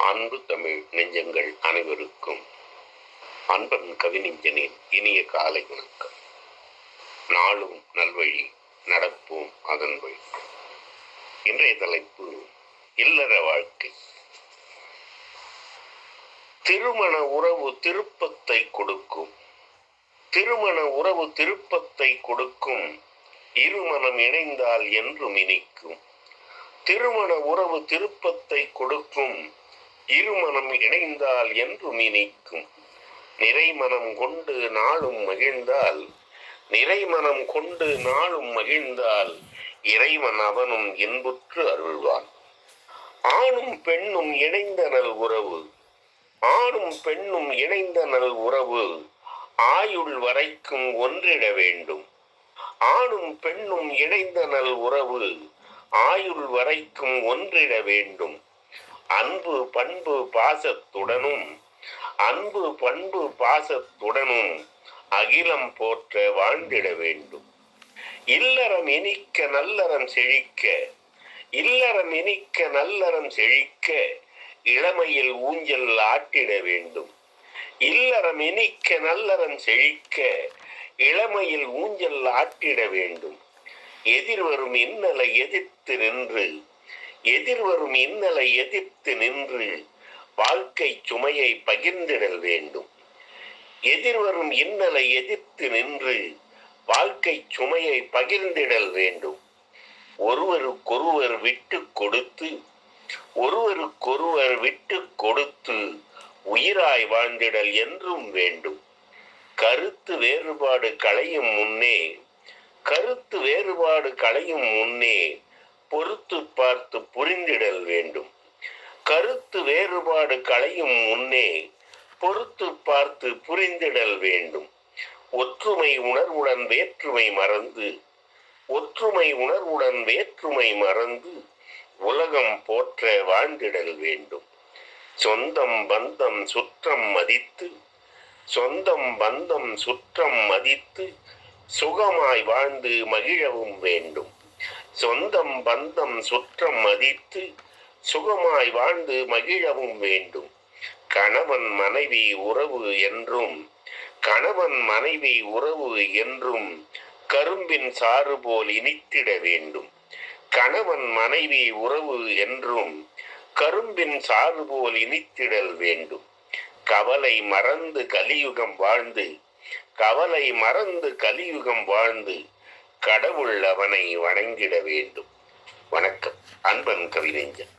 அன்பு தமிழ் நெஞ்சங்கள் அனைவருக்கும் அன்பன் கவிநெஞ்சனின் இனிய காலை வணக்கம். நாளும் நல்வழி நடப்போம் அதன் வழி. இன்றைய தலைப்பு இல்லற வாழ்க்கை. திருமண உறவு திருப்பத்தை கொடுக்கும். திருமண உறவு திருப்பத்தை கொடுக்கும். இருமனம் இணைந்தால் என்றும் இனிக்கும். திருமண உறவு திருப்பத்தை கொடுக்கும். இருமனம் இணைந்தால் என்றும் இனிக்கும். நிறைமனம் கொண்டு நாளும் மகிழ்ந்தால், நிறைமனம் கொண்டு நாளும் மகிழ்ந்தால் இறைவன் அவனும் இன்புற்று அருள்வான். ஆணும் பெண்ணும் இணைந்த நல் உறவு, ஆணும் பெண்ணும் இணைந்த நல் உறவு ஆயுள் வரைக்கும் ஒன்றிட வேண்டும். ஆணும் பெண்ணும் இணைந்த நல் உறவு ஆயுள் வரைக்கும் ஒன்றிட வேண்டும். அன்பு பண்பு பாசத்துடனும், அன்பு பண்பு பாசத்துடனும் அகிலம் போற்ற வாழ்ந்திட வேண்டும். இல்லறம் இனிக்க நல்லறம் செழிக்க, இல்லறம் இனிக்க நல்லறம் செழிக்க இளமையில் ஊஞ்சல் ஆட்டிட வேண்டும். இல்லறம் இனிக்க நல்லறம் செழிக்க இளமையில் ஊஞ்சல் ஆட்டிட வேண்டும். எதிர்வரும் இன்னலை எதிர்த்து நின்று, எதிர்வரும் இன்னலை எதிர்த்து நின்று வாழ்க்கை சுமையை பகிர்ந்திடல் வேண்டும். எதிர்வரும் இன்னலை எதிர்த்து நின்று வாழ்க்கை சுமையை பகிர்ந்திடல் வேண்டும். ஒருவருக்கொருவர் விட்டு கொடுத்து, ஒருவருக்கொருவர் விட்டு கொடுத்து உயிராய் வாழ்ந்திடல் என்றும் வேண்டும். கருத்து வேறுபாடு களையும் முன்னே, கருத்து வேறுபாடு களையும் முன்னே பொறுத்து பார்த்து புரிந்திடல் வேண்டும். கருத்து வேறுபாடு களையும் முன்னே பொறுத்து பார்த்து புரிந்திடல் வேண்டும். ஒற்றுமை உணர்வுடன் வேற்றுமை மறந்து, ஒற்றுமை உணர்வுடன் வேற்றுமை மறந்து உலகம் போற்ற வாழ்ந்திடல் வேண்டும். சொந்தம் பந்தம் சுற்றம் மதித்து, சொந்தம் பந்தம் சுற்றம் மதித்து சுகமாய் வாழ்ந்து மகிழவும் வேண்டும். சொந்தம் பந்தம் சுற்றம் மதித்து சுகமாய் வாழ்ந்து மகிழவும் வேண்டும். கணவன் மனைவி உறவு என்றும், கணவன் மனைவி உறவு என்றும் கரும்பின் சாறு போல் இனித்திட வேண்டும். கணவன் மனைவி உறவு என்றும் கரும்பின் சாறு போல் இனித்திடல் வேண்டும். கவலை மறந்து கலியுகம் வாழ்ந்து, கவலை மறந்து கலியுகம் வாழ்ந்து கடவுள் அவனை வணங்கிட வேண்டும். வணக்கம். அன்பன் கவிநெஞ்சன்.